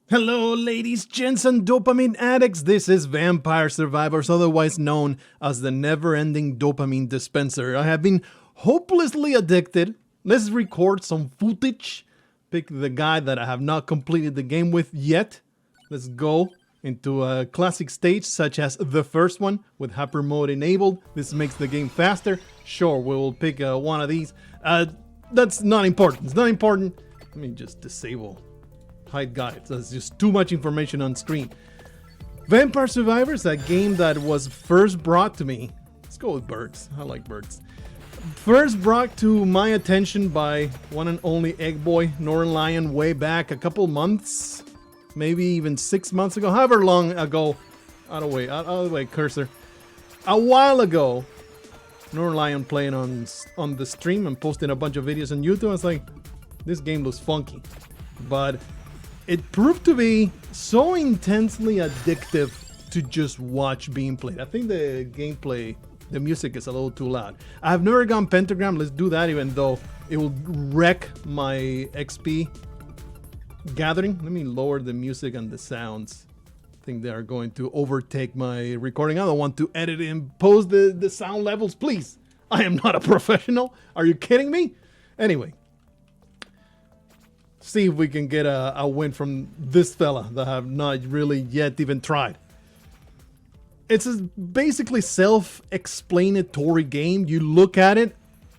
Hello, ladies, gents, and dopamine addicts. This is Vampire Survivors, otherwise known as the never-ending dopamine dispenser. I have been hopelessly addicted. Let's record some footage. Pick the guy that I have not completed the game with yet. Let's go into a classic stage such as the first one with hyper mode enabled. This makes the game faster. Sure, we'll pick one of these. That's not important. It's not important. Let me just disable hide guides. That's just too much information on screen. Vampire Survivors, a game that was first brought to me. Let's go with birds. I like birds. First brought to my attention by one and only Egg Boy, Northern Lion, way back a couple months, maybe even 6 months ago, however long ago. Out of the way, cursor. A while ago, Northern Lion playing on the stream and posting a bunch of videos on YouTube. I was like, this game looks funky, but it proved to be so intensely addictive to just watch being played. I think the gameplay, the music is a little too loud. I have never gone pentagram. Let's do that, even though it will wreck my XP gathering. Let me lower the music and the sounds. I think they are going to overtake my recording. I don't want to edit and post the sound levels, please. I am not a professional. Are you kidding me? Anyway. See if we can get a win from this fella that I have not really yet even tried. It's a basically self-explanatory game. You look at it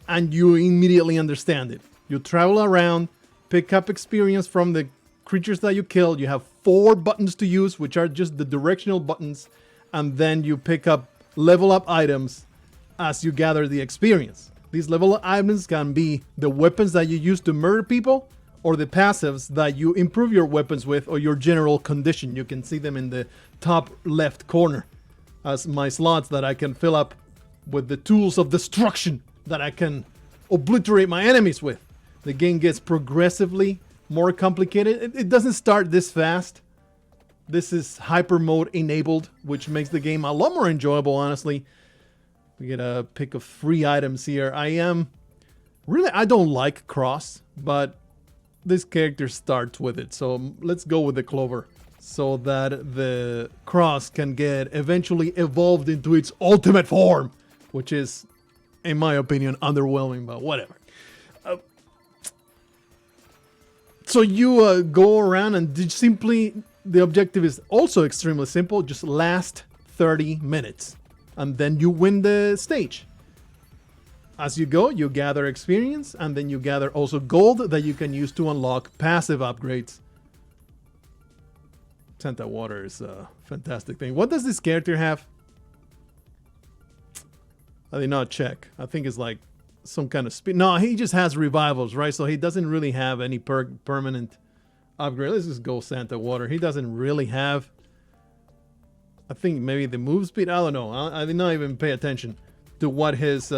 and you immediately understand it. You travel around, pick up experience from the creatures that you killed. You have 4 buttons to use, which are just the directional buttons, and then you pick up level up items as you gather the experience. These level up items can be the weapons that you use to murder people, or the passives that you improve your weapons with, or your general condition. You can see them in the top left corner as my slots that I can fill up with the tools of destruction that I can obliterate my enemies with. The game gets progressively more complicated. It doesn't start this fast. This is hyper mode enabled, which makes the game a lot more enjoyable, honestly. We get a pick of free items here. I don't like cross, but this character starts with it, so let's go with the clover so that the cross can get eventually evolved into its ultimate form, which is, in my opinion, underwhelming, but whatever. So you go around and the objective is also extremely simple, just last 30 minutes, and then you win the stage. As you go, you gather experience, and then you gather also gold that you can use to unlock passive upgrades. Santa Water is a fantastic thing. What does this character have? I did not check. I think it's like some kind of speed. No, he just has revivals, right? So he doesn't really have any permanent upgrade. Let's just go Santa Water. He doesn't really have, I think maybe the move speed. I don't know. I did not even pay attention to what his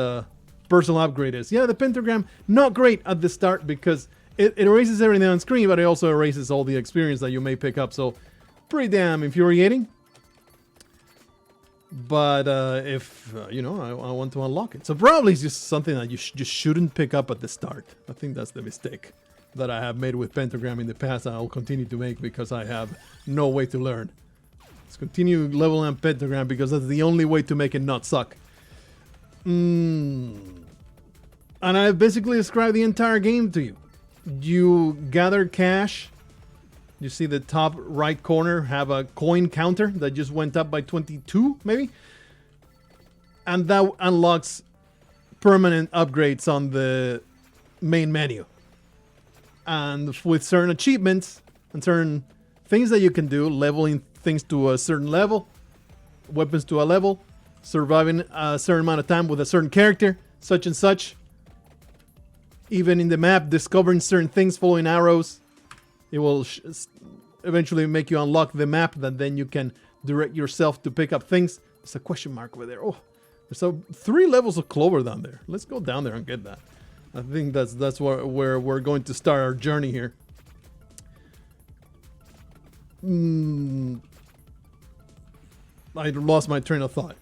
personal upgrade is. Yeah, the pentagram, not great at the start because it erases everything on screen, but it also erases all the experience that you may pick up. So pretty damn infuriating. But if, I want to unlock it. So probably it's just something that you just shouldn't pick up at the start. I think that's the mistake that I have made with pentagram in the past, and I'll continue to make because I have no way to learn. Let's continue leveling up pentagram because that's the only way to make it not suck. And I've basically described the entire game to you. You gather cash. You see the top right corner have a coin counter that just went up by 22, maybe? And that unlocks permanent upgrades on the main menu. And with certain achievements and certain things that you can do, leveling things to a certain level, weapons to a level, surviving a certain amount of time with a certain character, such and such. Even in the map, discovering certain things, following arrows. It will eventually make you unlock the map, that then you can direct yourself to pick up things. There's a question mark over there. Oh, there's 3 levels of clover down there. Let's go down there and get that. I think that's where we're going to start our journey here. I lost my train of thought.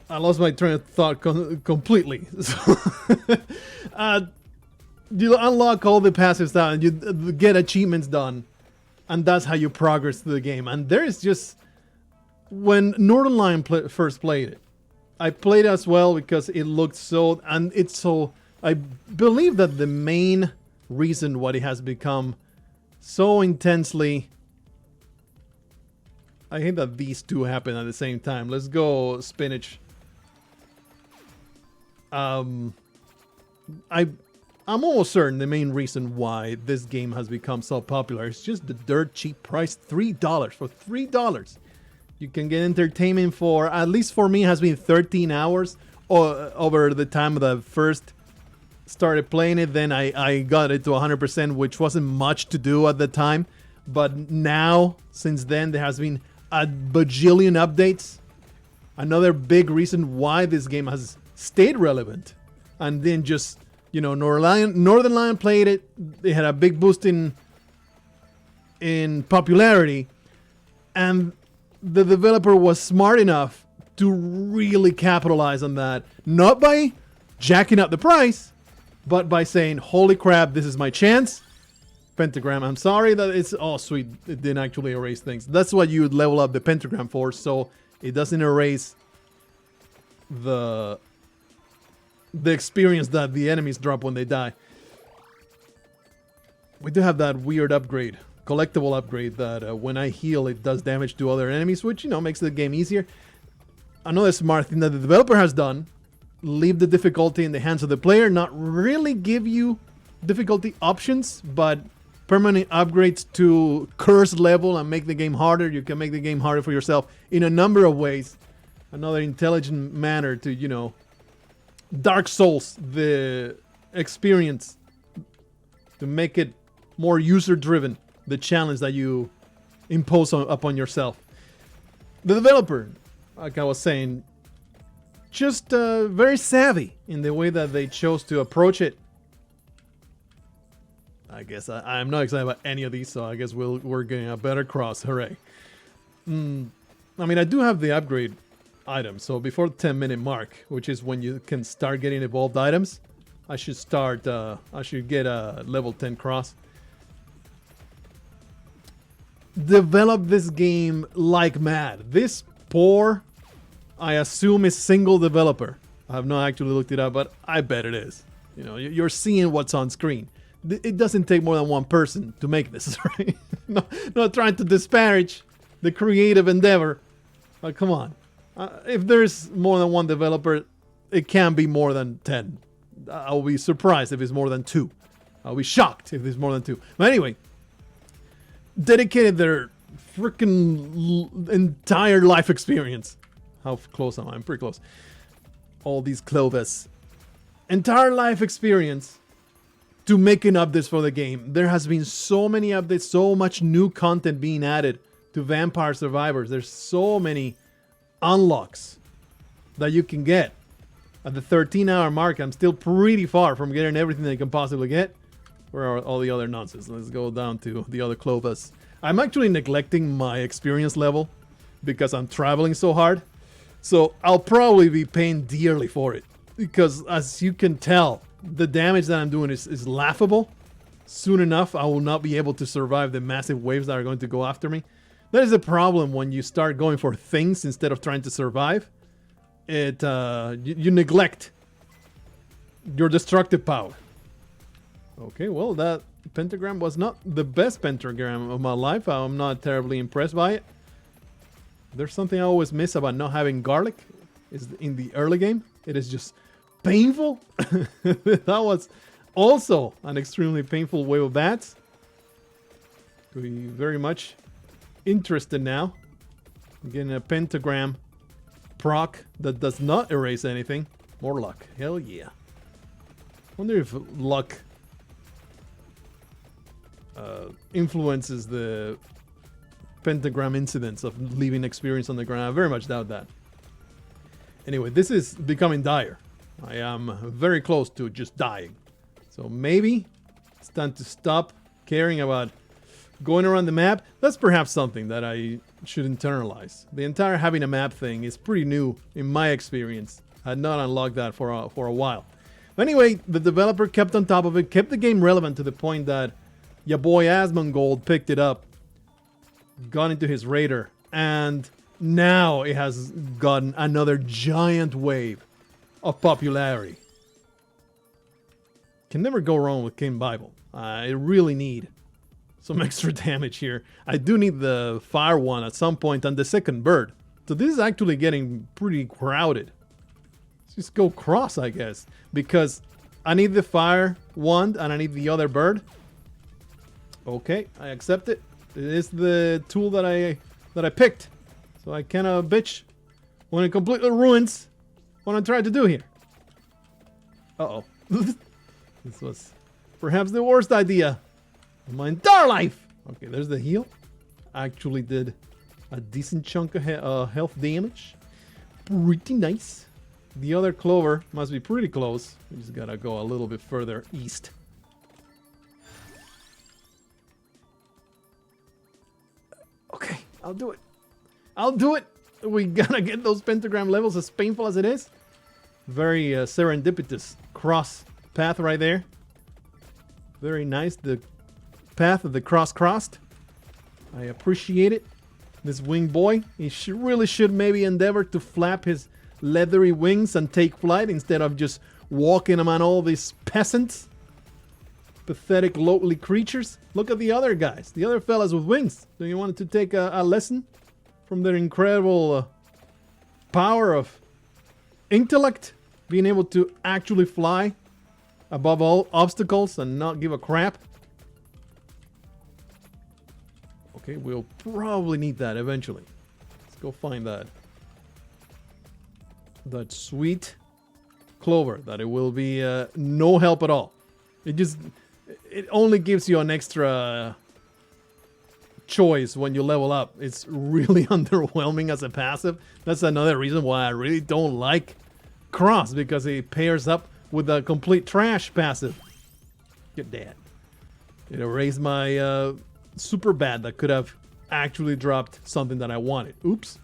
I lost my train of thought completely. So, You unlock all the passive stuff and you get achievements done, and that's how you progress through the game. And there is just, when Northern Lion first played it, I played as well because it looked so, and it's so, I believe that the main reason why it has become so intensely, I hate that these two happen at the same time. Let's go spinach. I'm almost certain the main reason why this game has become so popular is just the dirt cheap price. $3. For $3 you can get entertainment for, at least for me, has been 13 hours over the time that I first started playing it. Then I got it to 100%, which wasn't much to do at the time, but now since then there has been a bajillion updates. Another big reason why this game has stayed relevant. And then just, you know, Northern Lion played it. They had a big boost in popularity, and the developer was smart enough to really capitalize on that. Not by jacking up the price, but by saying, holy crap, this is my chance. Pentagram, I'm sorry that it's, oh sweet, it didn't actually erase things. That's what you would level up the pentagram for, so it doesn't erase the experience that the enemies drop when they die. We do have that weird upgrade, collectible upgrade, that when I heal it does damage to other enemies, which, you know, makes the game easier. Another smart thing that the developer has done, leave the difficulty in the hands of the player, not really give you difficulty options, but permanent upgrades to curse level and make the game harder. You can make the game harder for yourself in a number of ways. Another intelligent manner to, you know, Dark Souls the experience, to make it more user-driven, the challenge that you impose upon yourself. The developer, like I was saying, just very savvy in the way that they chose to approach it. I guess I'm not excited about any of these, so I guess we're getting a better cross. Hooray. I mean, I do have the upgrade item, so before the 10-minute mark, which is when you can start getting evolved items, I should start, I should get a level 10 cross. Develop this game like mad. This poor, I assume, is single developer. I have not actually looked it up, but I bet it is. You know, you're seeing what's on screen. It doesn't take more than one person to make this, right? Not trying to disparage the creative endeavor, but come on. If there's more than one developer, it can be more than 10. I'll be surprised if it's more than 2. I'll be shocked if there's more than 2. But anyway, dedicated their freaking entire life experience. How close am I? I'm pretty close. All these Clovis. Entire life experience to making updates for the game. There has been so many updates, so much new content being added to Vampire Survivors. There's so many unlocks that you can get. At the 13-hour mark, I'm still pretty far from getting everything that you can possibly get. Where are all the other nonsense? Let's go down to the other Clovis. I'm actually neglecting my experience level because I'm traveling so hard. So I'll probably be paying dearly for it. Because as you can tell, the damage that I'm doing is laughable. Soon enough, I will not be able to survive the massive waves that are going to go after me. That is the problem when you start going for things instead of trying to survive. You neglect your destructive power. Okay, well, that pentagram was not the best pentagram of my life. I'm not terribly impressed by it. There's something I always miss about not having garlic. Is in the early game. It is just painful. That was also an extremely painful wave of bats. We very much interested now. I'm getting a pentagram proc that does not erase anything. More luck. Hell yeah. Wonder if luck influences the pentagram incidents of leaving experience on the ground. I very much doubt that. Anyway, this is becoming dire. I am very close to just dying. So maybe it's time to stop caring about going around the map. That's perhaps something that I should internalize. The entire having a map thing is pretty new in my experience. I had not unlocked that for a while. But Anyway, the developer kept on top of it, kept the game relevant to the point that your boy Asmongold picked it up, got into his radar, and now it has gotten another giant wave of popularity. Can never go wrong with King Bible. I really need some extra damage here. I do need the fire one at some point on the second bird. So this is actually getting pretty crowded. Let's just go cross, I guess, because I need the fire wand and I need the other bird. Okay, I accept it. It is the tool that I picked. So I cannot bitch when it completely ruins what I'm trying to do here. Uh-oh. This was perhaps the worst idea of my entire life. Okay, there's the heal. Actually did a decent chunk of health damage. Pretty nice. The other clover must be pretty close. We just gotta go a little bit further east. Okay, I'll do it. I'll do it. We gotta get those pentagram levels, as painful as it is. Very serendipitous cross path right there. Very nice. The path of the crossed. I appreciate it. This wing boy, he really should maybe endeavor to flap his leathery wings and take flight instead of just walking among all these peasants. Pathetic, lowly creatures. Look at the other guys, the other fellas with wings. Do you want to take a lesson from their incredible power of intellect? Being able to actually fly above all obstacles and not give a crap. Okay, we'll probably need that eventually. Let's go find that. That sweet clover that it will be no help at all. It only gives you an extra choice when you level up. It's really underwhelming as a passive. That's another reason why I really don't like Cross, because it pairs up with a complete trash passive. Get dead. It erased my super bad that could have actually dropped something that I wanted. Oops.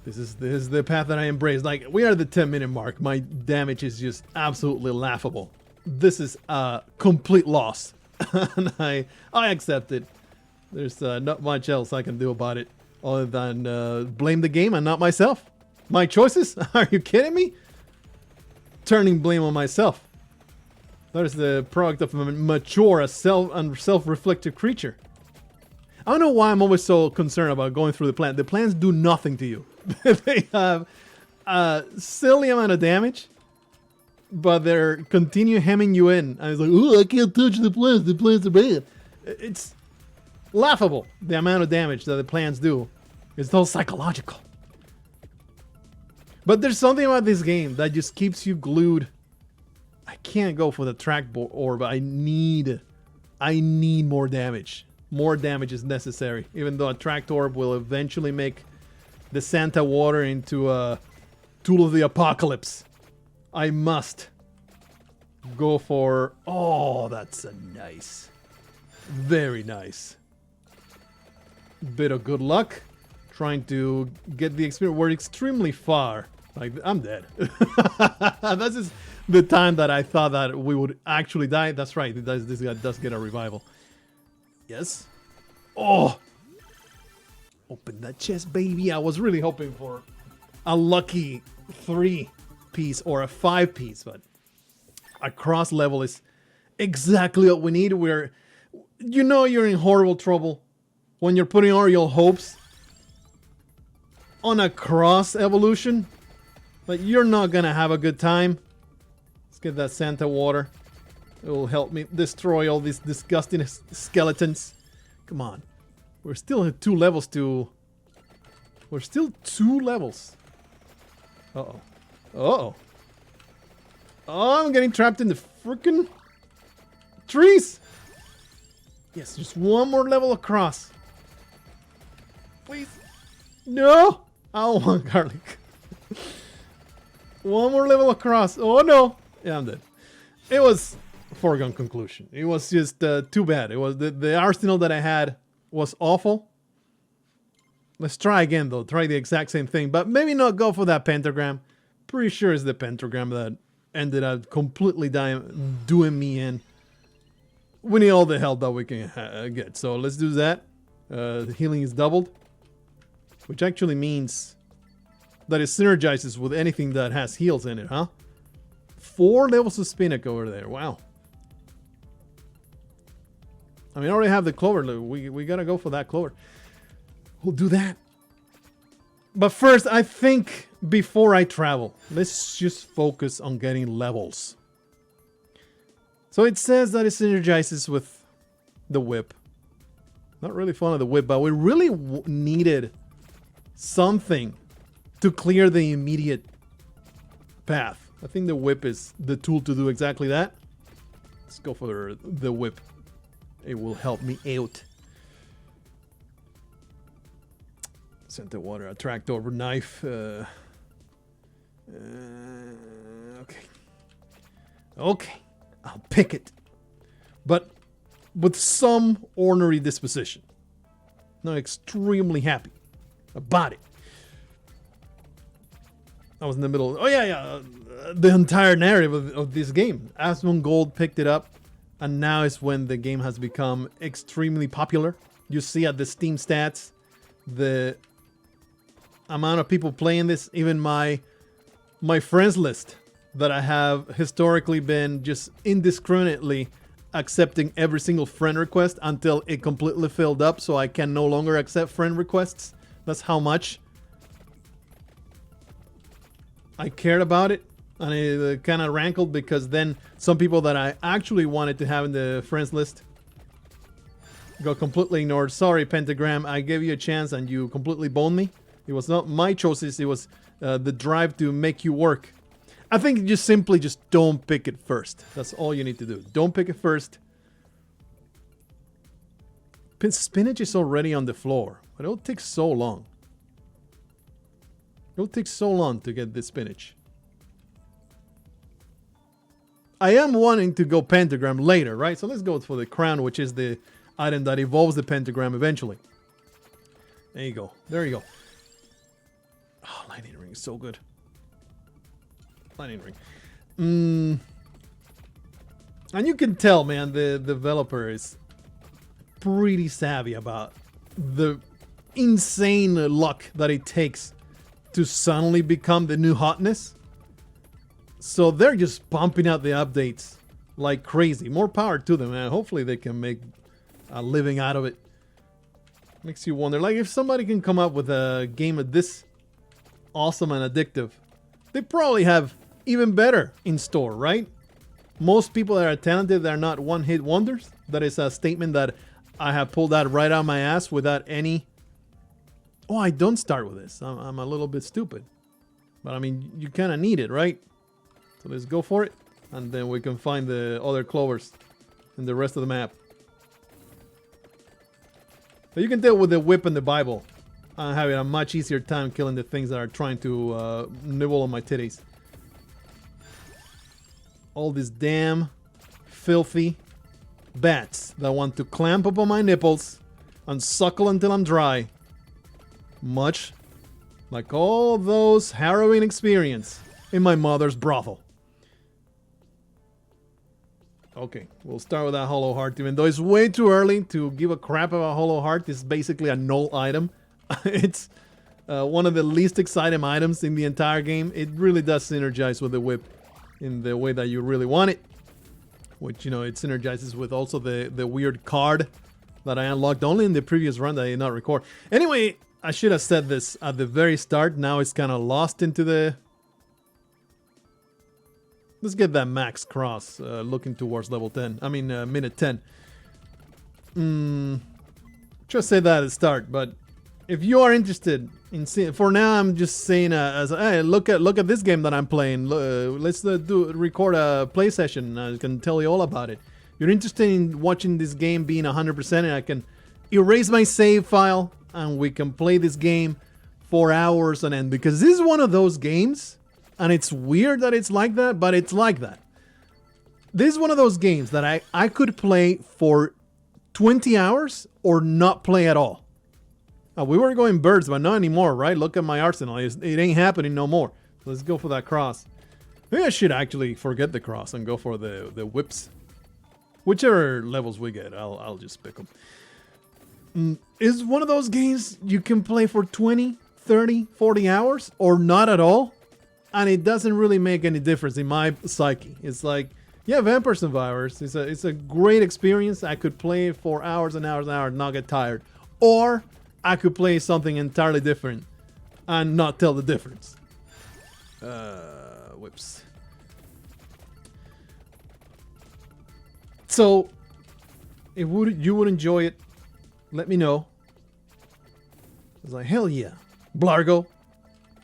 This is the path that I embrace. Like, we are at the 10-minute mark. My damage is just absolutely laughable. This is a complete loss. And I accept it. There's not much else I can do about it other than blame the game and not myself. My choices? Are you kidding me? Turning blame on myself. That is the product of a mature, self-reflective creature. I don't know why I'm always so concerned about going through the plant. The plants do nothing to you. They have a silly amount of damage, but they're continue hemming you in. And it's like, oh, I can't touch the plants. The plants are bad. It's laughable, the amount of damage that the plants do. It's all psychological. But there's something about this game that just keeps you glued. I can't go for the track orb. I need more damage. More damage is necessary. Even though a track orb will eventually make the Santa water into a tool of the apocalypse. I must go for... Oh, that's a nice. Very nice. Bit of good luck. Trying to get the experience. We're extremely far. Like, I'm dead. This is the time that I thought that we would actually die. That's right. This guy does get a revival. Yes. Oh. Open that chest, baby. I was really hoping for a lucky 3-piece or a 5-piece, but a cross level is exactly what we need. You know you're in horrible trouble when you're putting all your hopes on a cross evolution. Like, you're not gonna have a good time. Let's get that Santa water. It will help me destroy all these disgusting skeletons. Come on. We're still at 2 levels to... We're still 2 levels. Uh-oh. Uh-oh. Oh, I'm getting trapped in the freaking trees. Yes, just one more level across. Please. No. I don't want garlic. One more level across. Oh no. Yeah, I'm dead. It was a foregone conclusion. It was just too bad. It was the arsenal that I had was awful. Let's try again though. Try the exact same thing, but maybe not go for that pentagram. Pretty sure it's the pentagram that ended up completely doing me in. We need all the help that we can get. So let's do that. The healing is doubled, which actually means that it synergizes with anything that has heals in it, huh? 4 levels of spinach over there. Wow. I mean, I already have the clover. We gotta go for that clover. We'll do that. But first, I think before I travel, let's just focus on getting levels. So it says that it synergizes with the whip. Not really fond of the whip, but we really needed something to clear the immediate path. I think the whip is the tool to do exactly that. Let's go for the whip. It will help me out. Center water, a tractor, knife. Okay. Okay. I'll pick it. But with some ornery disposition. Not extremely happy about it. I was in the middle. Oh, yeah. The entire narrative of this game. Asmon Gold picked it up. And now is when the game has become extremely popular. You see at the Steam stats, the amount of people playing this. Even my friends list that I have historically been just indiscriminately accepting every single friend request until it completely filled up, so I can no longer accept friend requests. That's how much I cared about it. And it kind of rankled because then some people that I actually wanted to have in the friends list got completely ignored. Sorry, Pentagram, I gave you a chance and you completely boned me. It was not my choices, it was the drive to make you work. I think you just simply don't pick it first. That's all you need to do. Don't pick it first. Spinach is already on the floor, but it'll take so long. It'll take so long to get this spinach. I am wanting to go pentagram later, right? So let's go for the crown, which is the item that evolves the pentagram eventually. There you go. There you go. Oh, lightning ring is so good. Lightning ring. And you can tell, man, the developer is pretty savvy about the insane luck that it takes to suddenly become the new hotness. So they're just pumping out the updates like crazy. More power to them, man. Hopefully they can make a living out of it. Makes you wonder, like, if somebody can come up with a game of this awesome and addictive, they probably have even better in store, right? Most people that are talented, they're not one-hit wonders. That is a statement that I have pulled out right out of my ass without any... Oh, I don't start with this. I'm a little bit stupid. But I mean, you kind of need it, right? So let's go for it. And then we can find the other clovers in the rest of the map. But you can tell with the whip and the Bible, I'm having a much easier time killing the things that are trying to nibble on my titties. All these damn filthy bats that want to clamp up on my nipples and suckle until I'm dry. Much like all those harrowing experience in my mother's brothel. Okay, we'll start with that hollow heart. Even though it's way too early to give a crap about hollow heart, it's basically a null item. It's one of the least exciting items in the entire game. It really does synergize with the whip in the way that you really want it. Which, you know, it synergizes with also the weird card that I unlocked only in the previous run that I did not record. Anyway, I should have said this at the very start. Now it's kind of lost into the... Let's get that max cross looking towards level 10. I mean, minute 10. Just say that at the start, but if you are interested in seeing... For now, I'm just saying, hey, look at this game that I'm playing. Let's record a play session. I can tell you all about it. You're interested in watching this game being 100%, and I can erase my save file, and we can play this game for hours on end. Because this is one of those games... And it's weird that it's like that, but it's like that. This is one of those games that I could play for 20 hours or not play at all. We were going birds, but not anymore, right? Look at my arsenal. It ain't happening no more. Let's go for that cross. Maybe I should actually forget the cross and go for the whips. Whichever levels we get, I'll just pick them. Is one of those games you can play for 20, 30, 40 hours or not at all? And it doesn't really make any difference in my psyche. It's like, yeah, Vampire Survivors, it's a great experience. I could play it for hours and hours and hours and not get tired. Or I could play something entirely different and not tell the difference. Whips. So, if you would enjoy it, let me know. It's like, hell yeah. Blargo,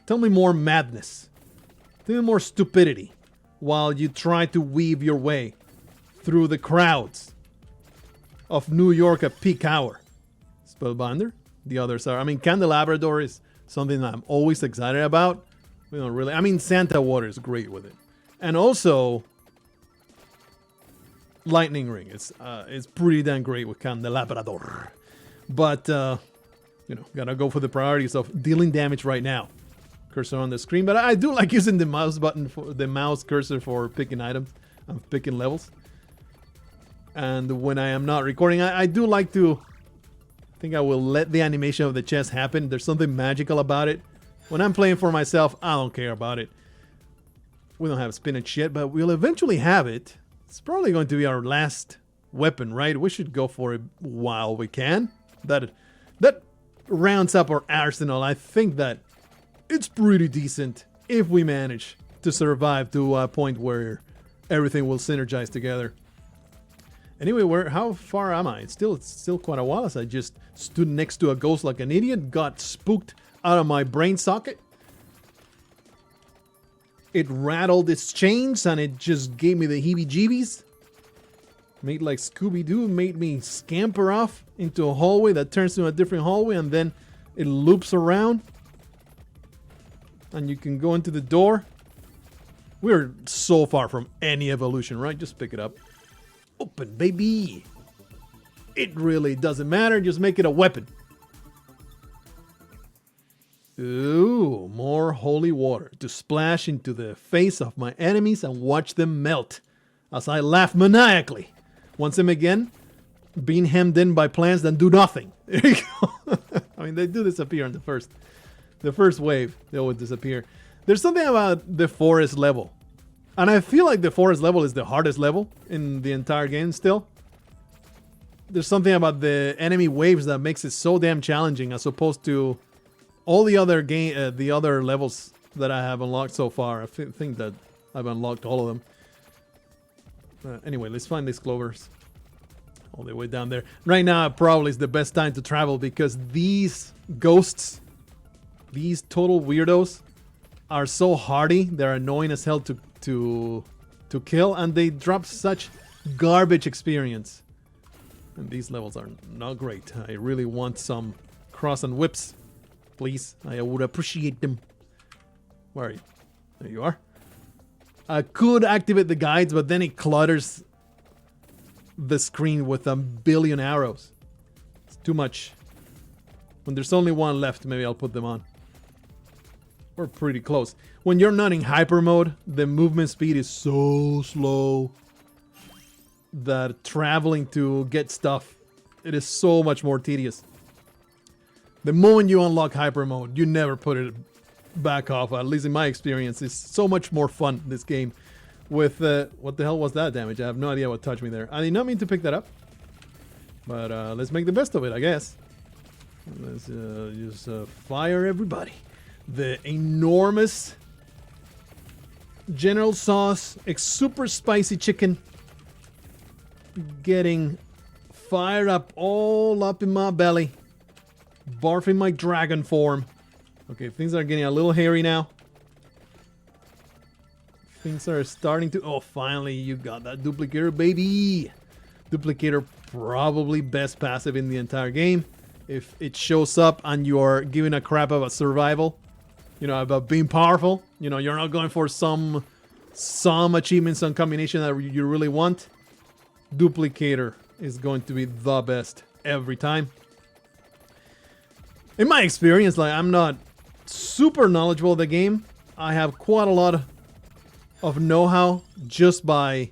tell me more madness. Tell me more stupidity while you try to weave your way through the crowds of New York at peak hour. Spellbinder, the others are. I mean, Candelabrador is something that I'm always excited about. We don't really. I mean, Santa Water is great with it, and also Lightning Ring. It's pretty damn great with Candelabrador, but you know, gotta go for the priorities of dealing damage right now. Cursor on the screen, but I do like using the mouse button for the mouse cursor for picking items and picking levels. And when I am not recording, I do like to. I think I will let the animation of the chest happen. There's something magical about it. When I'm playing for myself, I don't care about it. We don't have spinach yet, but we'll eventually have it. It's probably going to be our last weapon, right? We should go for it while we can. That rounds up our arsenal. I think that it's pretty decent if we manage to survive to a point where everything will synergize together. Anyway, how far am I? It's still quite a while as I just stood next to a ghost like an idiot, got spooked out of my brain socket. It rattled its chains and it just gave me the heebie-jeebies. Made like Scooby-Doo, made me scamper off into a hallway that turns to a different hallway and then it loops around. And you can go into the door. We're so far from any evolution, right? Just pick it up. Open, baby. It really doesn't matter. Just make it a weapon. Ooh, more holy water to splash into the face of my enemies and watch them melt as I laugh maniacally. Once again, being hemmed in by plants that do nothing. There you go. I mean, they do disappear in the first wave. They always disappear. There's something about the forest level. And I feel like the forest level is the hardest level in the entire game still. There's something about the enemy waves that makes it so damn challenging as opposed to all the other levels that I have unlocked so far. I think that I've unlocked all of them. Anyway, let's find these clovers. All the way down there. Right now probably is the best time to travel because these ghosts, these total weirdos, are so hardy. They're annoying as hell to kill, and they drop such garbage experience. And these levels are not great. I really want some cross and whips, please. I would appreciate them. Where are you? There you are. I could activate the guides, but then it clutters the screen with a billion arrows. It's too much. When there's only one left, maybe I'll put them on. We're pretty close. When you're not in hyper mode, the movement speed is so slow that traveling to get stuff, it is so much more tedious. The moment you unlock hyper mode, you never put it back off. At least in my experience, it's so much more fun, this game. With, what the hell was that damage? I have no idea what touched me there. I did not mean to pick that up. But let's make the best of it, I guess. Let's just fire everybody. The enormous General Sauce, super spicy chicken, getting fired up all up in my belly, barfing my dragon form. Okay, things are getting a little hairy now. Things are starting to... Oh, finally, you got that duplicator, baby. Duplicator, probably best passive in the entire game. If it shows up and you're giving a crap about survival, you know, about being powerful, you know, you're not going for some achievement, some combination that you really want, Duplicator is going to be the best every time. In my experience, like, I'm not super knowledgeable of the game. I have quite a lot of know-how just by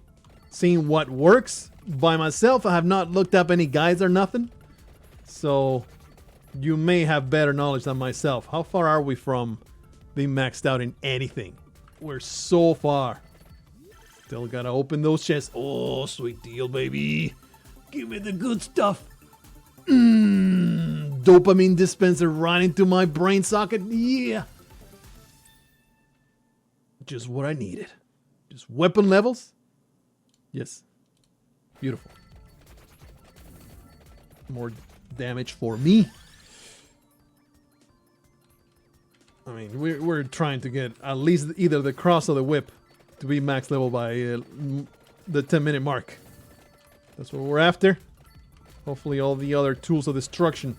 seeing what works. By myself, I have not looked up any guides or nothing. So you may have better knowledge than myself. How far are we from being maxed out in anything? We're so far. Still gotta open those chests. Oh, sweet deal, baby. Give me the good stuff. Dopamine dispenser right into my brain socket. Yeah. Just what I needed. Just weapon levels. Yes. Beautiful. More damage for me. I mean, we're trying to get at least either the cross or the whip to be max level by the 10-minute mark. That's what we're after. Hopefully all the other tools of destruction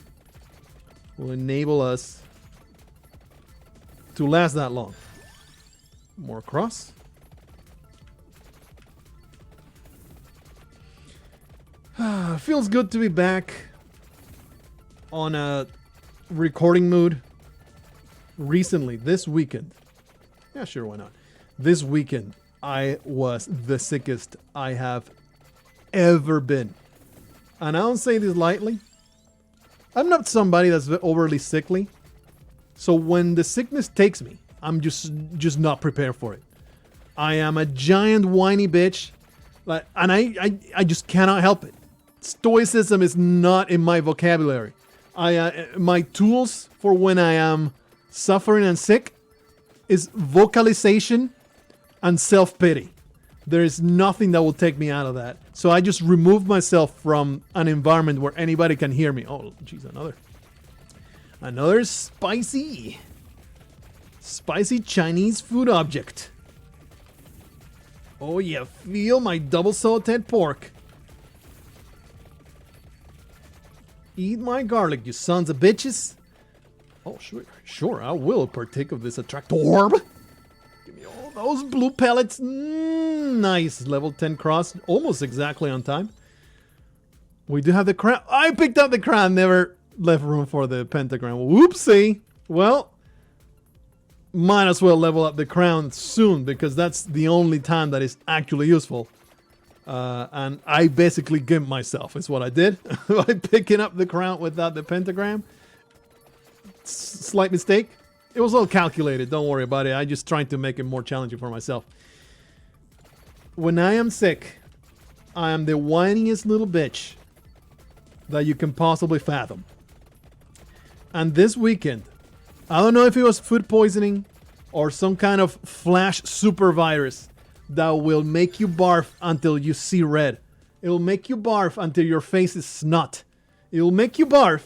will enable us to last that long. More cross. Feels good to be back on a recording mood. Recently, this weekend. Yeah, sure, why not? This weekend, I was the sickest I have ever been. And I don't say this lightly. I'm not somebody that's overly sickly. So when the sickness takes me, I'm just not prepared for it. I am a giant whiny bitch. And I just cannot help it. Stoicism is not in my vocabulary. My tools for when I am suffering and sick is vocalization and self-pity. There is nothing that will take me out of that. So I just remove myself from an environment where anybody can hear me. Oh, jeez, another spicy Chinese food object. Oh yeah, feel my double salted pork. Eat my garlic, you sons of bitches. Oh, sure, I will partake of this attractorb. Give me all those blue pellets. Nice, level 10 cross, almost exactly on time. We do have the crown. I picked up the crown, never left room for the pentagram. Whoopsie. Well, might as well level up the crown soon because that's the only time that is actually useful. And I basically gimped myself, is what I did. By picking up the crown without the pentagram. Slight mistake. It was all calculated, don't worry about it. I just trying to make it more challenging for myself. When I am sick, I am the whiniest little bitch that you can possibly fathom. And this weekend, I don't know if it was food poisoning or some kind of flash super virus that will make you barf until you see red. It will make you barf until your face is snot. It will make you barf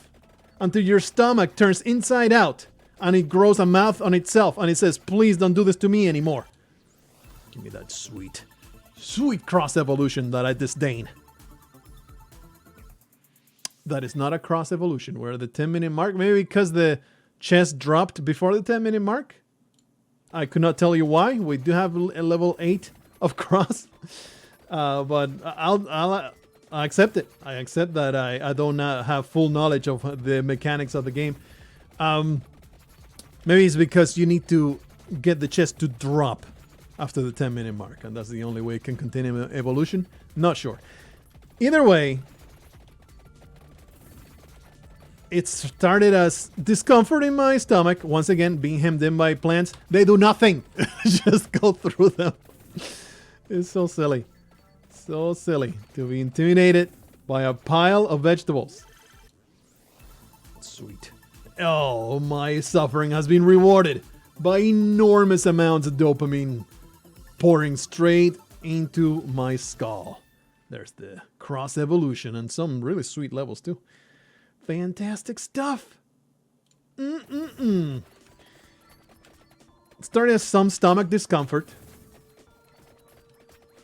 until your stomach turns inside out and it grows a mouth on itself and it says, please don't do this to me anymore. Give me that sweet cross evolution that I disdain. That is not a cross evolution. We're at the 10-minute mark. Maybe because the chest dropped before the 10-minute mark. I could not tell you why. We do have a level 8 of cross. But I'll accept it. I accept that I don't have full knowledge of the mechanics of the game. Maybe it's because you need to get the chest to drop after the 10-minute mark. And that's the only way it can continue evolution. Not sure. Either way, it started as discomfort in my stomach. Once again, being hemmed in by plants. They do nothing. Just go through them. It's so silly. So silly to be intimidated by a pile of vegetables. Sweet. Oh, my suffering has been rewarded by enormous amounts of dopamine pouring straight into my skull. There's the cross evolution and some really sweet levels too. Fantastic stuff. Started as some stomach discomfort.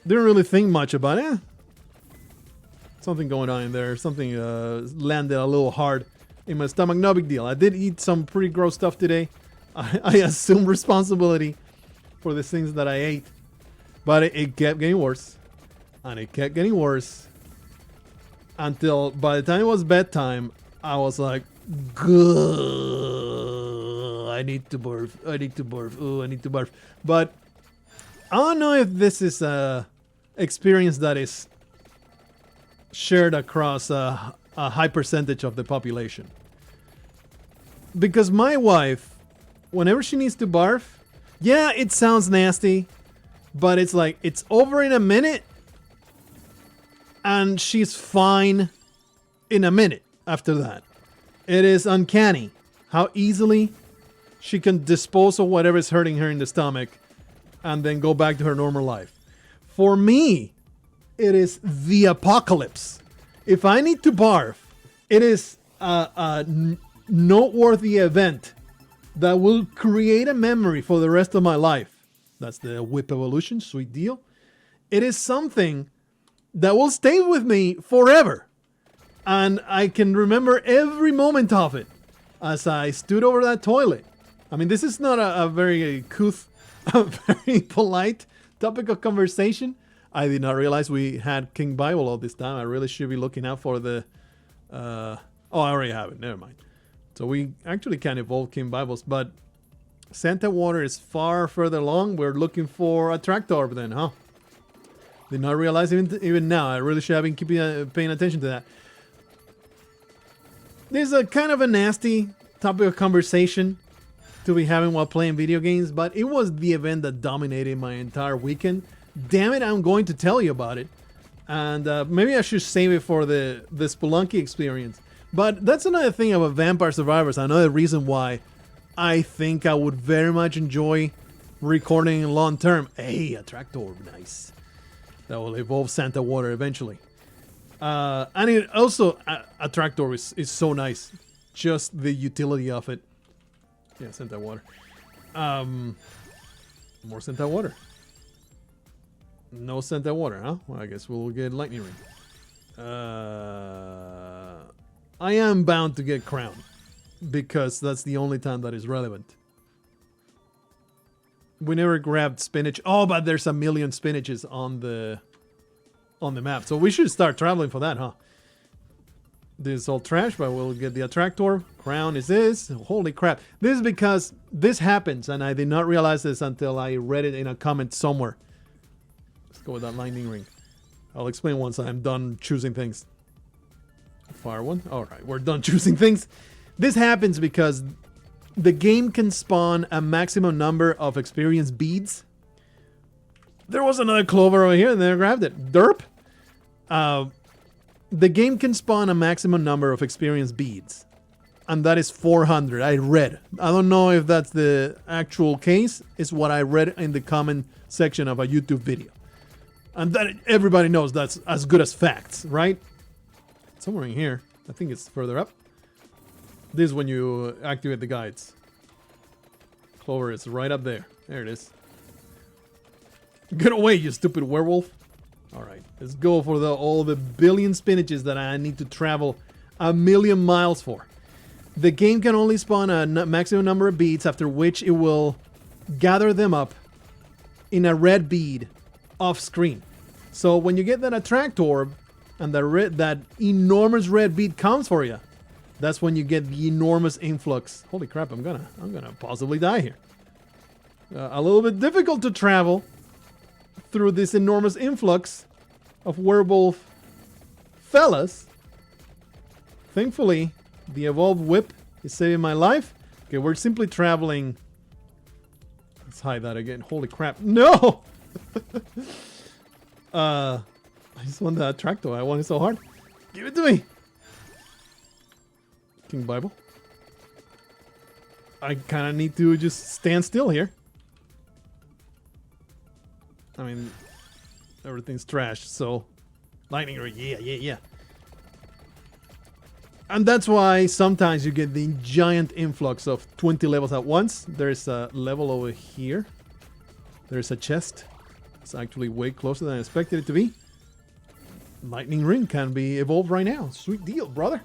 Didn't really think much about it. Something going on in there. Something landed a little hard in my stomach. No big deal. I did eat some pretty gross stuff today. I assume responsibility for the things that I ate. But it kept getting worse. And it kept getting worse. Until by the time it was bedtime, I was like, I need to barf. I need to barf. Oh, I need to barf. But I don't know if this is a experience that is shared across a high percentage of the population. Because my wife, whenever she needs to barf, yeah, it sounds nasty, but it's like, it's over in a minute, and she's fine in a minute after that. It is uncanny how easily she can dispose of whatever is hurting her in the stomach and then go back to her normal life. For me, it is the apocalypse. If I need to barf, it is a noteworthy event that will create a memory for the rest of my life. That's the whip evolution, sweet deal. It is something that will stay with me forever. And I can remember every moment of it as I stood over that toilet. I mean, this is not a very couth, a very polite topic of conversation. I did not realize we had King Bible all this time. I really should be looking out for the... oh, I already have it. Never mind. So we actually can evolve King Bibles, but Santa Water is far further along. We're looking for a Tractorb then, huh? Did not realize even now. I really should have been paying attention to that. There's a kind of a nasty topic of conversation to be having while playing video games, but it was the event that dominated my entire weekend. Damn it, I'm going to tell you about it. And maybe I should save it for the Spelunky experience. But that's another thing about Vampire Survivors. Another reason why I think I would very much enjoy recording long term. Hey, a Tractor, nice. That will evolve Santa Water eventually. And it also, a Tractor is so nice. Just the utility of it. Yeah, Santa Water. More Santa Water. No Santa Water, huh? Well, I guess we'll get Lightning Ring. I am bound to get Crown. Because that's the only time that is relevant. We never grabbed spinach. Oh, but there's a million spinaches on the map. So we should start traveling for that, huh? This is all trash, but we'll get the Attractor. Crown is this. Holy crap. This is because this happens, and I did not realize this until I read it in a comment somewhere. Let's go with that Lightning Ring. I'll explain once I'm done choosing things. Fire one. Alright, we're done choosing things. This happens because the game can spawn a maximum number of experience beads. There was another clover over here, and then I grabbed it. Derp. The game can spawn a maximum number of experience beads. And that is 400. I read. I don't know if that's the actual case. It's what I read in the comment section of a YouTube video. And that everybody knows that's as good as facts, right? Somewhere in here. I think it's further up. This is when you activate the guides. Clover is right up there. There it is. Get away, you stupid werewolf. Alright, let's go for all the billion spinaches that I need to travel a million miles for. The game can only spawn a maximum number of beads, after which it will gather them up in a red bead off screen. So when you get that Attractor and that enormous red bead comes for you, that's when you get the enormous influx. Holy crap, I'm gonna possibly die here. A little bit difficult to travel through this enormous influx of werewolf fellas. Thankfully, the evolved whip is saving my life. Okay, we're simply traveling. Let's hide that again. Holy crap. No! I just want that Tractor. I want it so hard. Give it to me. King Bible. I kind of need to just stand still here. I mean, everything's trash, so... Lightning Ring, yeah. And that's why sometimes you get the giant influx of 20 levels at once. There's a level over here. There's a chest. It's actually way closer than I expected it to be. Lightning Ring can be evolved right now. Sweet deal, brother.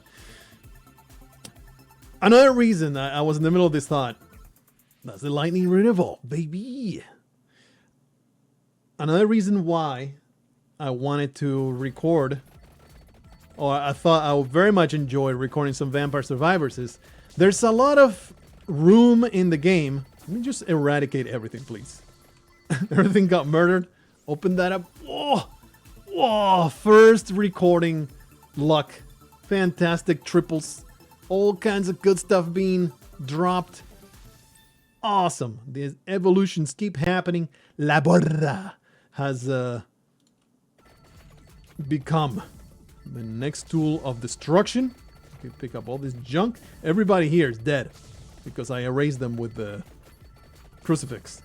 Another reason I was in the middle of this thought. That's the Lightning Ring evolve, baby. Another reason why I wanted to record, or I thought I would very much enjoy recording some Vampire Survivors, is there's a lot of room in the game. Let me just eradicate everything, please. Everything got murdered. Open that up. Whoa! Whoa! First recording luck. Fantastic triples. All kinds of good stuff being dropped. Awesome. The evolutions keep happening. La Borra has become the next tool of destruction. You can pick up all this junk. Everybody here is dead because I erased them with the crucifix.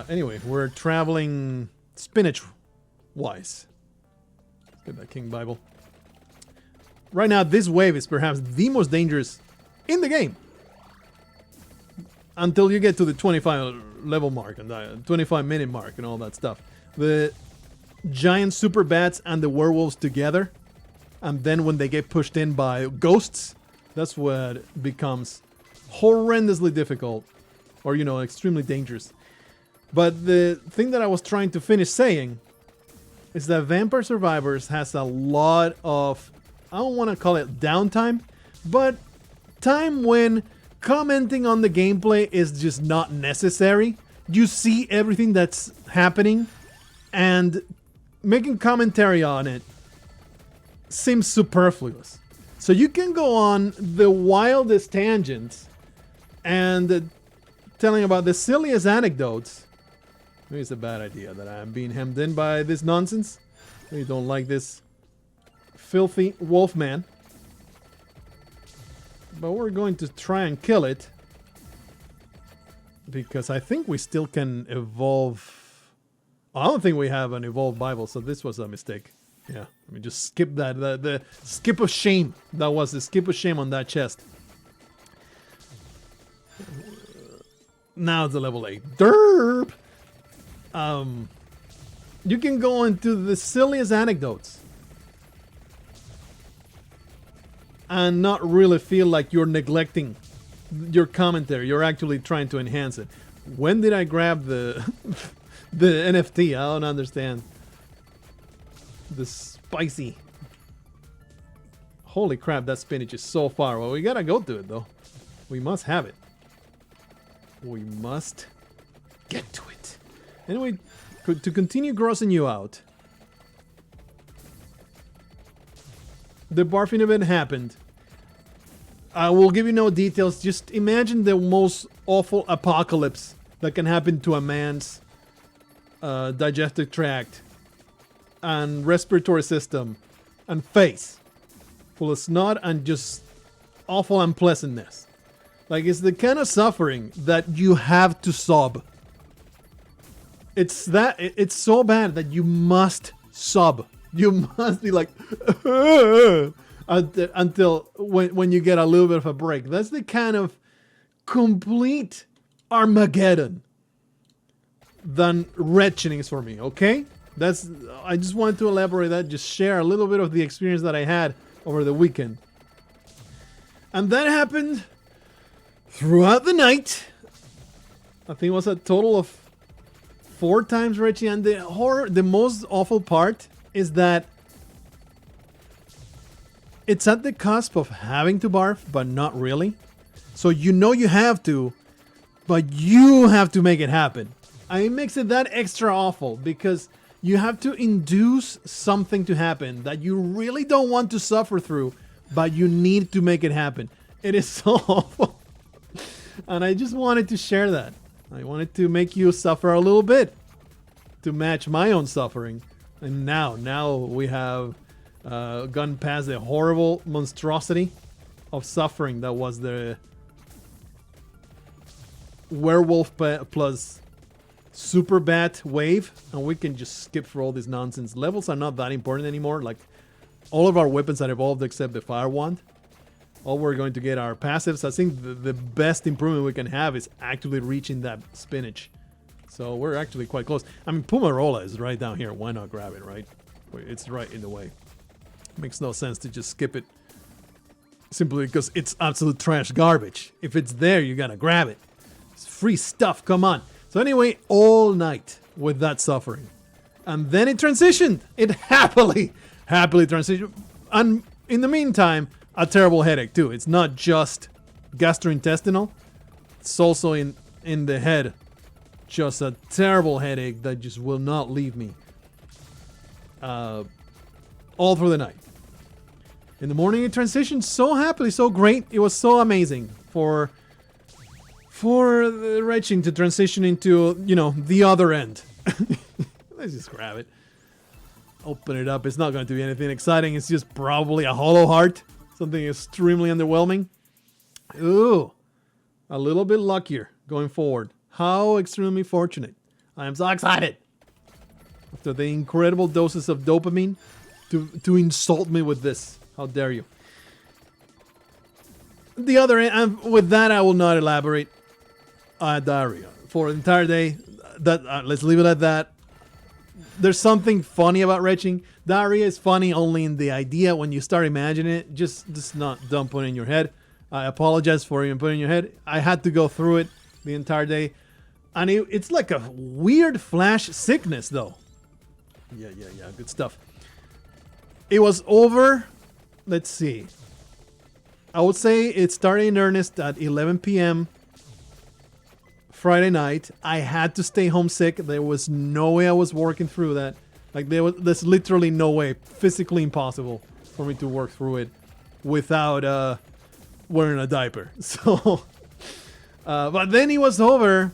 Anyway, we're traveling spinach-wise. Let's get that King Bible. Right now, this wave is perhaps the most dangerous in the game. Until you get to the 25 level mark and the 25 minute mark and all that stuff. The giant super bats and the werewolves together. And then when they get pushed in by ghosts, that's what becomes horrendously difficult. Or, you know, extremely dangerous. But the thing that I was trying to finish saying is that Vampire Survivors has a lot of, I don't want to call it downtime, but time when commenting on the gameplay is just not necessary. You see everything that's happening, and making commentary on it seems superfluous. So you can go on the wildest tangents and telling about the silliest anecdotes. Maybe it's a bad idea that I'm being hemmed in by this nonsense. Maybe don't like this filthy wolf man. But we're going to try and kill it. Because I think we still can evolve. I don't think we have an evolved Bible, so this was a mistake. Yeah, let me just skip that. The skip of shame. That was the skip of shame on that chest. Now it's a level 8. Derp! You can go into the silliest anecdotes. And not really feel like you're neglecting your commentary. You're actually trying to enhance it. When did I grab the the NFT? I don't understand. The spicy. Holy crap, that spinach is so far. Well, we gotta go to it though. We must have it. We must get to it. Anyway, to continue grossing you out. The barfing event happened. I will give you no details. Just imagine the most awful apocalypse that can happen to a man's digestive tract and respiratory system and face. Full of snot and just awful unpleasantness. Like, it's the kind of suffering that you have to sob. It's so bad that you must sob. You must be like until when you get a little bit of a break. That's the kind of complete Armageddon that wretching is for me, okay? I just wanted to elaborate that, just share a little bit of the experience that I had over the weekend. And that happened throughout the night. I think it was a total of 4 times, Richie. And the most awful part is that it's at the cusp of having to barf, but not really. So you know you have to, but you have to make it happen. And it makes it that extra awful because you have to induce something to happen that you really don't want to suffer through, but you need to make it happen. It is so awful. And I just wanted to share that. I wanted to make you suffer a little bit to match my own suffering. And now we have gone past the horrible monstrosity of suffering that was the werewolf plus super bat wave, and we can just skip through all this nonsense. Levels are not that important anymore. Like, all of our weapons are evolved except the fire wand. All we're going to get are passives. I think the best improvement we can have is actually reaching that spinach. So we're actually quite close. I mean, Pumarola is right down here. Why not grab it, right? It's right in the way. Makes no sense to just skip it simply because it's absolute trash garbage. If it's there, you gotta grab it. It's free stuff, come on. So anyway, all night with that suffering. And then it transitioned. It happily transitioned. And in the meantime, a terrible headache too. It's not just gastrointestinal. It's also in the head. just a terrible headache that just will not leave me all through the night. In the morning, it transitioned so happily, so great. It was so amazing for the retching to transition into, you know, the other end. Let's just grab it. Open it up. It's not going to be anything exciting. It's just probably a hollow heart. Something extremely underwhelming. Ooh. A little bit luckier going forward. How extremely fortunate. I am so excited. After the incredible doses of dopamine to insult me with this. How dare you. The other end, with that I will not elaborate. Diarrhea. For the entire day. That let's leave it at that. There's something funny about retching. Diarrhea is funny only in the idea when you start imagining it. Just don't put it in your head. I apologize for even putting it in your head. I had to go through it the entire day. And it's like a weird flash sickness though. Yeah, good stuff. It was over, let's see. I would say it started in earnest at 11 p.m. Friday night. I had to stay home sick. There was no way I was working through that. Like there's literally no way, physically impossible for me to work through it without wearing a diaper. So, but then it was over.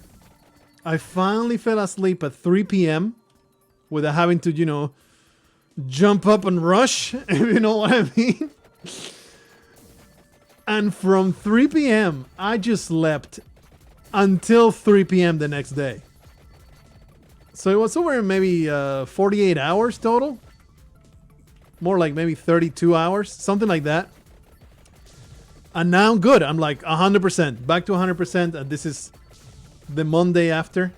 I finally fell asleep at 3 p.m. without having to, you know, jump up and rush, if you know what I mean. And from 3 p.m. I just slept until 3 p.m. the next day. So it was over maybe 48 hours total. More like maybe 32 hours, something like that. And now I'm good. I'm like 100%, back to 100%. And this is the Monday after.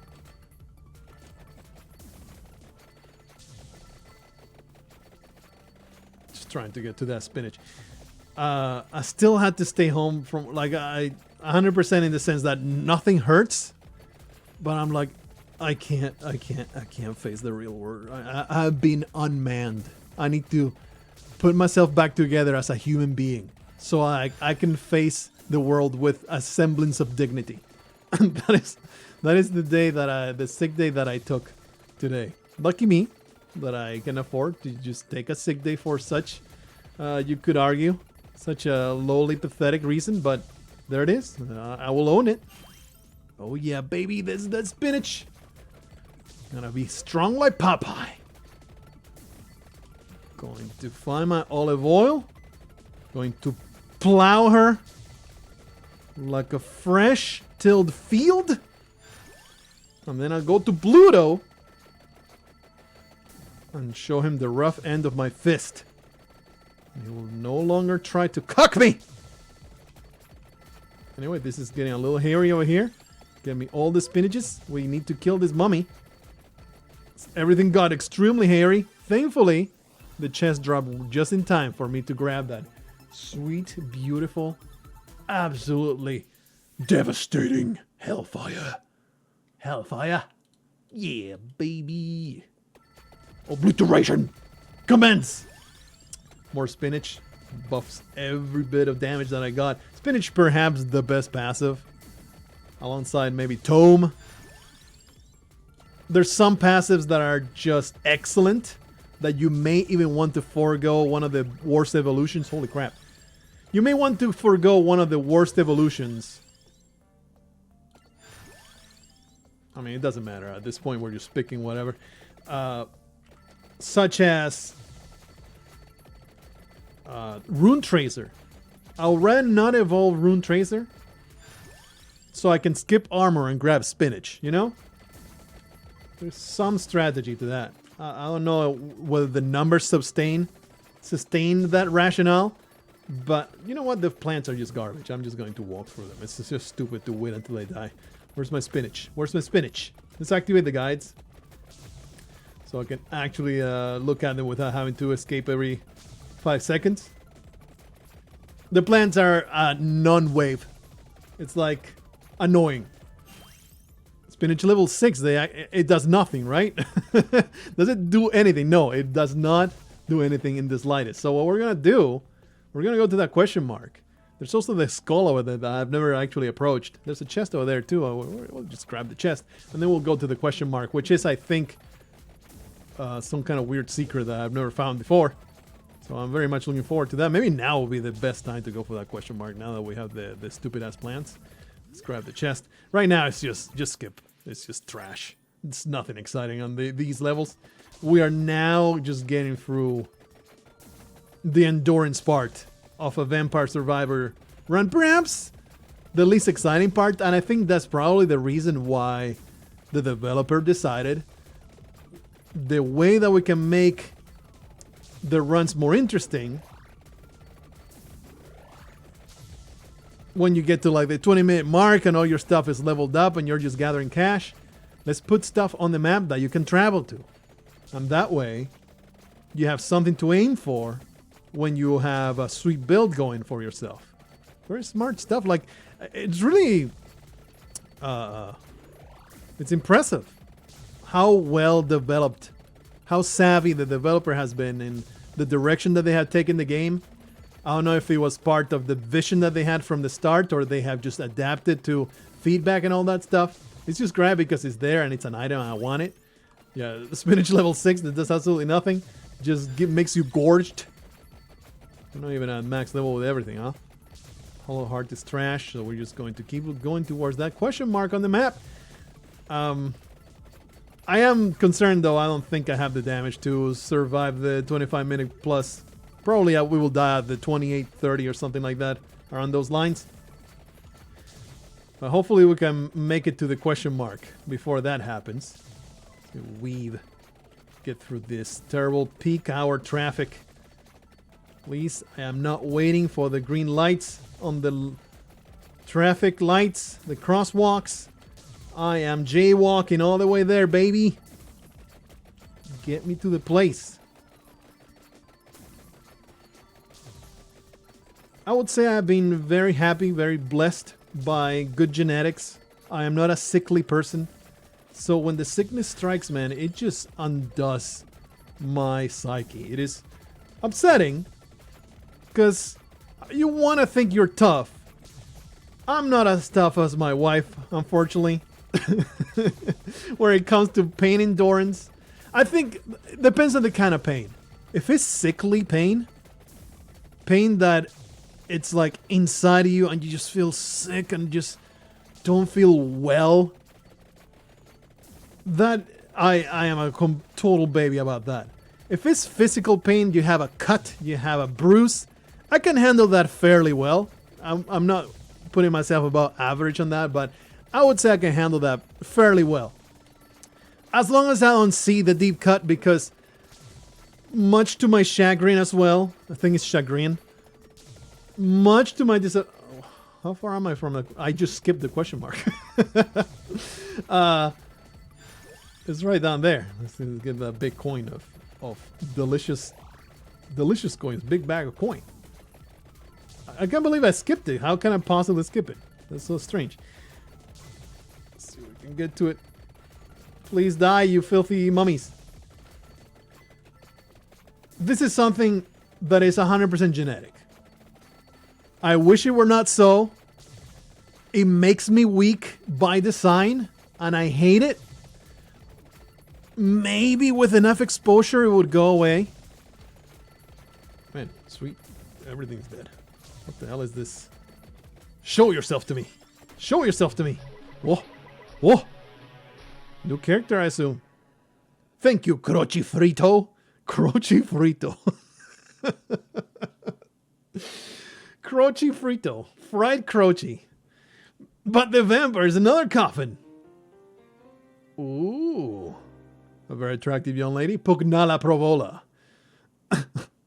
Just trying to get to that spinach. I still had to stay home from like 100% in the sense that nothing hurts, but I'm like, I can't face the real world. I've been unmanned. I need to put myself back together as a human being so I can face the world with a semblance of dignity. that is the day the sick day that I took today. Lucky me that I can afford to just take a sick day for such, you could argue, such a lowly pathetic reason, but there it is. I will own it. Oh yeah, baby, this is that spinach. Gonna be strong like Popeye. Going to find my olive oil. Going to plow her like a fresh tilled field. And then I'll go to Pluto and show him the rough end of my fist. He will no longer try to cuck me. Anyway, this is getting a little hairy over here. Get me all the spinaches. We need to kill this mummy. Everything got extremely hairy. Thankfully, the chest dropped just in time for me to grab that sweet, beautiful, absolutely devastating hellfire. Hellfire. Yeah, baby. Obliteration. Commence. More spinach. Buffs every bit of damage that I got. Spinach perhaps the best passive. Alongside maybe Tome. There's some passives that are just excellent. That you may even want to forego one of the worst evolutions. Holy crap. You may want to forego one of the worst evolutions. I mean, it doesn't matter. At this point, we're just picking whatever. Such as Rune Tracer. I'll rather not evolve Rune Tracer so I can skip armor and grab spinach, you know? There's some strategy to that. I don't know whether the numbers sustain that rationale, but you know what? The plants are just garbage. I'm just going to walk through them. It's just stupid to wait until they die. Where's my spinach? Where's my spinach? Let's activate the guides so I can actually look at them without having to escape every 5 seconds. The plants are non-wave. It's like annoying. Spinach level 6, it does nothing, right? Does it do anything? No, it does not do anything in the slightest. So what we're going to do, we're going to go to that question mark. There's also the skull over there that I've never actually approached. There's a chest over there too. We'll just grab the chest. And then we'll go to the question mark, which is, I think, some kind of weird secret that I've never found before. So I'm very much looking forward to that. Maybe now will be the best time to go for that question mark, now that we have the stupid-ass plans. Let's grab the chest. Right now, it's just skip. It's just trash. It's nothing exciting on these levels. We are now just getting through the endurance part of a Vampire Survivor run. Perhaps the least exciting part, and I think that's probably the reason why the developer decided the way that we can make the runs more interesting when you get to like the 20-minute mark and all your stuff is leveled up and you're just gathering cash. Let's put stuff on the map that you can travel to, and that way you have something to aim for when you have a sweet build going for yourself. Very smart stuff. Like, it's really it's impressive how well developed, how savvy the developer has been in the direction that they have taken the game. I don't know if it was part of the vision that they had from the start, or they have just adapted to feedback and all that stuff. It's just grab because it's there and it's an item and I want it. Yeah, the spinach level 6 that does absolutely nothing. Just makes you gorged. We're not even at max level with everything, huh? Hollow Heart is trash, so we're just going to keep going towards that question mark on the map. I am concerned, though. I don't think I have the damage to survive the 25-minute plus. Probably we will die at the 28-30 or something like that, around those lines. But hopefully we can make it to the question mark before that happens. Weave. Get through this terrible peak hour traffic. Please, I am not waiting for the green lights on the traffic lights, the crosswalks. I am jaywalking all the way there, baby. Get me to the place. I would say I've been very happy, very blessed by good genetics. I am not a sickly person. So when the sickness strikes, man, it just undoes my psyche. It is upsetting because you want to think you're tough. I'm not as tough as my wife, unfortunately. Where it comes to pain endurance, I think it depends on the kind of pain. If it's sickly pain that it's like inside of you and you just feel sick and just don't feel well, that I am a total baby about that. If it's physical pain, you have a cut, you have a bruise, I can handle that fairly well. I'm not putting myself above average on that, but I would say I can handle that fairly well. As long as I don't see the deep cut, because much to my chagrin as well, I think it's chagrin, much to my how far am I from the... I just skipped the question mark. It's right down there. Let's get that big coin of delicious coins. Big bag of coin. I can't believe I skipped it. How can I possibly skip it? That's so strange. Let's see if we can get to it. Please die, you filthy mummies. This is something that is 100% genetic. I wish it were not so. It makes me weak by design, and I hate it. Maybe with enough exposure it would go away. Man, sweet. Everything's dead. What the hell is this? Show yourself to me. Show yourself to me. Whoa. Whoa. New character, I assume. Thank you, Croci Frito. Croci Frito. Croci Frito. Fried Croci. But the vampire is another coffin. Ooh. A very attractive young lady. Pugnala Provola.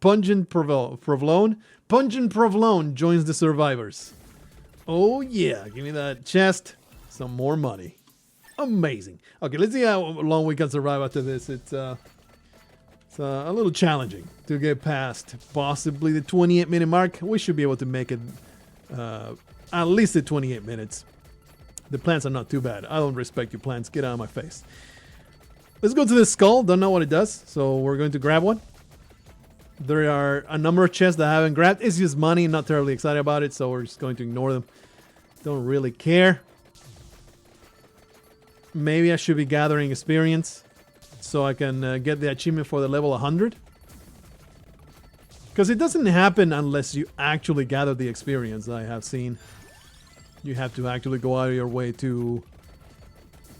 Pungent Provolone. Pungent Provolone joins the survivors. Oh yeah, give me that chest. Some more money. Amazing. Okay, let's see how long we can survive after this. It's a little challenging to get past possibly the 28-minute mark. We should be able to make it at least the 28 minutes. The plants are not too bad. I don't respect you plants. Get out of my face. Let's go to the skull. Don't know what it does, so we're going to grab one. There are a number of chests that I haven't grabbed. It's just money. Not terribly excited about it, so we're just going to ignore them. Don't really care. Maybe I should be gathering experience so I can get the achievement for the level 100. Because it doesn't happen unless you actually gather the experience, I have seen. You have to actually go out of your way to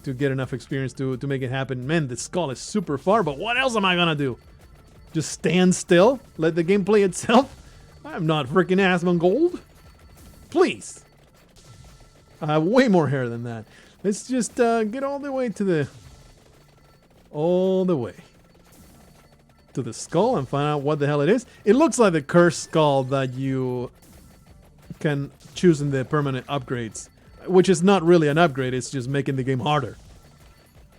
get enough experience to make it happen. Man, the skull is super far, but what else am I gonna do? Just stand still? Let the game play itself? I'm not freaking Asmongold. Please. I have way more hair than that. Let's just get all the way to the... all the way to the skull and find out what the hell it is. It looks like the cursed skull that you can choose in the permanent upgrades, which is not really an upgrade, it's just making the game harder.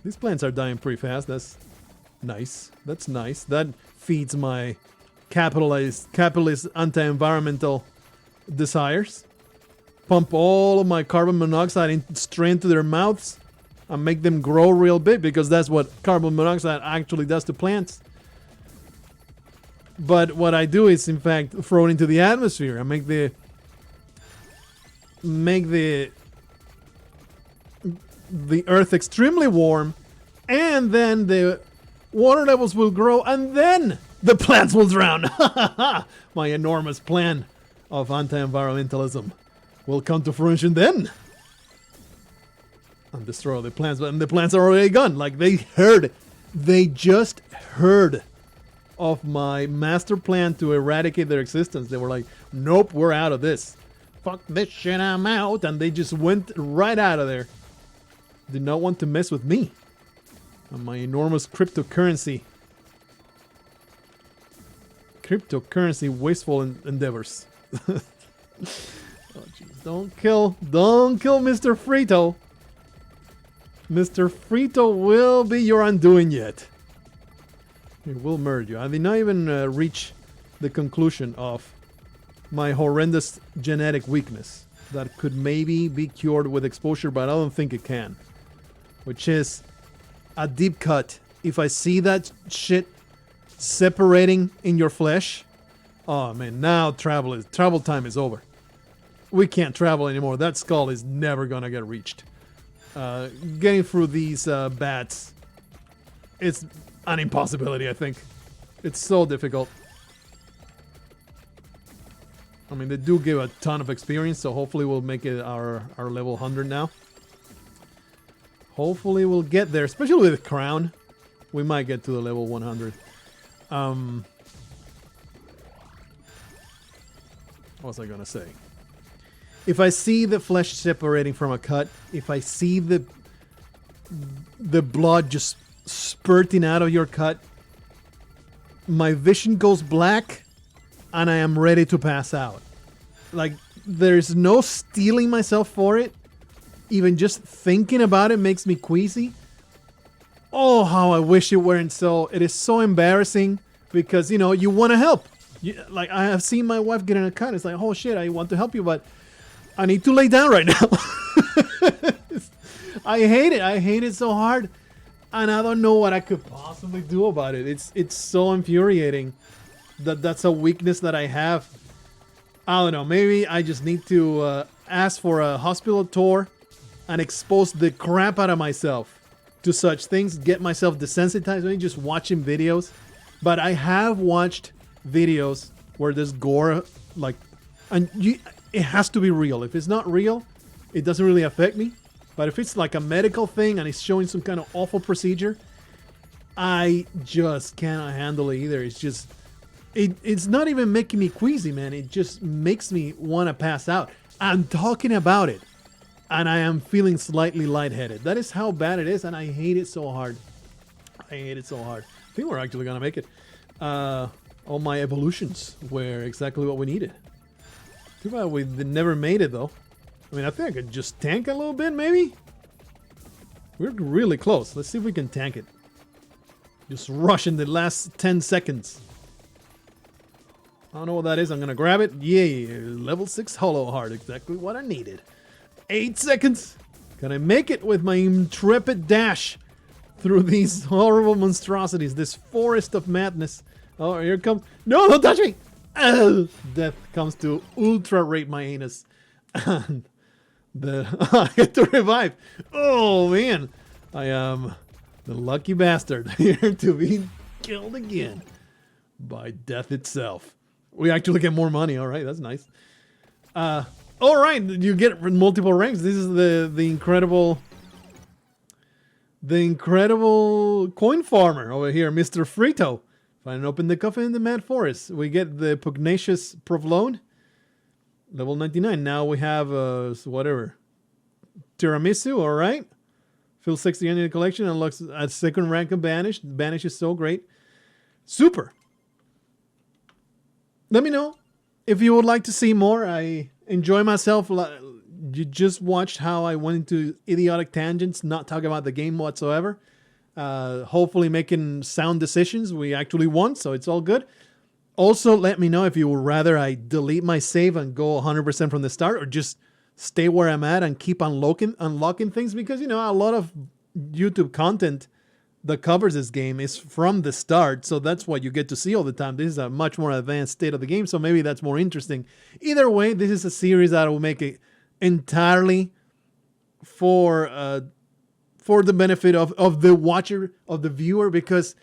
These plants are dying pretty fast. That's nice. That's nice. That feeds my capitalist anti-environmental desires. Pump all of my carbon monoxide straight into their mouths and make them grow real big, because that's what carbon monoxide actually does to plants. But what I do is, in fact, throw it into the atmosphere and make the earth extremely warm, and then the water levels will grow, and then the plants will drown. My enormous plan of anti-environmentalism will come to fruition then. And destroy the plants, but the plants are already gone. Like, they just heard of my master plan to eradicate their existence. They were like, nope, we're out of this. Fuck this shit, I'm out. And they just went right out of there. Did not want to mess with me and my enormous cryptocurrency wasteful endeavors. Oh jeez, don't kill Mr. Frito. Mr. Frito will be your undoing yet. He will murder you. I did not even reach the conclusion of my horrendous genetic weakness that could maybe be cured with exposure, but I don't think it can. Which is a deep cut. If I see that shit separating in your flesh, oh man, now travel time is over. We can't travel anymore. That skull is never gonna get reached. Getting through these bats, it's an impossibility, I think. It's so difficult. I mean, they do give a ton of experience, so hopefully we'll make it our level 100 now. Hopefully we'll get there, especially with Crown. We might get to the level 100. What was I gonna say? If I see the flesh separating from a cut, if I see the blood just spurting out of your cut, my vision goes black and I am ready to pass out. Like, there's no steeling myself for it. Even just thinking about it makes me queasy. Oh, how I wish it weren't so. It is so embarrassing because, you know, you want to help. Like, I have seen my wife get in a cut. It's like, oh shit, I want to help you, but I need to lay down right now. I hate it. I hate it so hard. And I don't know what I could possibly do about it. It's so infuriating that that's a weakness that I have. I don't know. Maybe I just need to ask for a hospital tour and expose the crap out of myself to such things. Get myself desensitized. Maybe just watching videos. But I have watched videos where there's gore, like, and it has to be real. If it's not real, it doesn't really affect me. But if it's like a medical thing and it's showing some kind of awful procedure, I just cannot handle it either. It's just, it's not even making me queasy, man. It just makes me want to pass out. I'm talking about it, and I am feeling slightly lightheaded. That is how bad it is, and I hate it so hard. I hate it so hard. I think we're actually going to make it. All my evolutions were exactly what we needed. Too bad we never made it, though. I mean, I think I could just tank a little bit, maybe? We're really close. Let's see if we can tank it. Just rush in the last 10 seconds. I don't know what that is. I'm going to grab it. Yay. Level 6 Hollow Heart. Exactly what I needed. 8 seconds. Can I make it with my intrepid dash through these horrible monstrosities? This forest of madness Oh, here it comes. No, don't touch me. Death comes to ultra rape my anus. And I get to revive. Oh man, I am the lucky bastard here to be killed again by death itself. We actually get more money. All right, that's nice. All right, you get multiple ranks. This is the incredible coin farmer over here, Mr. Frito. Find and open the coffin in the Mad Forest. We get the pugnacious provolone, level 99. Now we have whatever tiramisu. All right, fill 60 in the collection. Unlocks a second rank of banish. Banish is so great. Super. Let me know if you would like to see more. I enjoy myself. You just watched how I went into idiotic tangents, not talking about the game whatsoever. Hopefully making sound decisions. We actually won, so it's all good. Also, let me know if you would rather I delete my save and go 100% from the start, or just stay where I'm at and keep unlocking things, because, you know, a lot of YouTube content that covers this game is from the start, so that's what you get to see all the time. This is a much more advanced state of the game, so maybe that's more interesting. Either way, this is a series that will make it entirely for the benefit of the watcher, of the viewer, because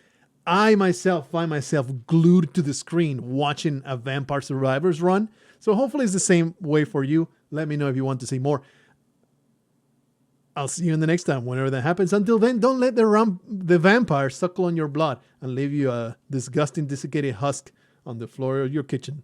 I myself find myself glued to the screen watching a Vampire Survivors run. So hopefully it's the same way for you. Let me know if you want to see more. I'll see you in the next time, whenever that happens. Until then, don't let the vampire suckle on your blood and leave you a disgusting, desiccated husk on the floor of your kitchen.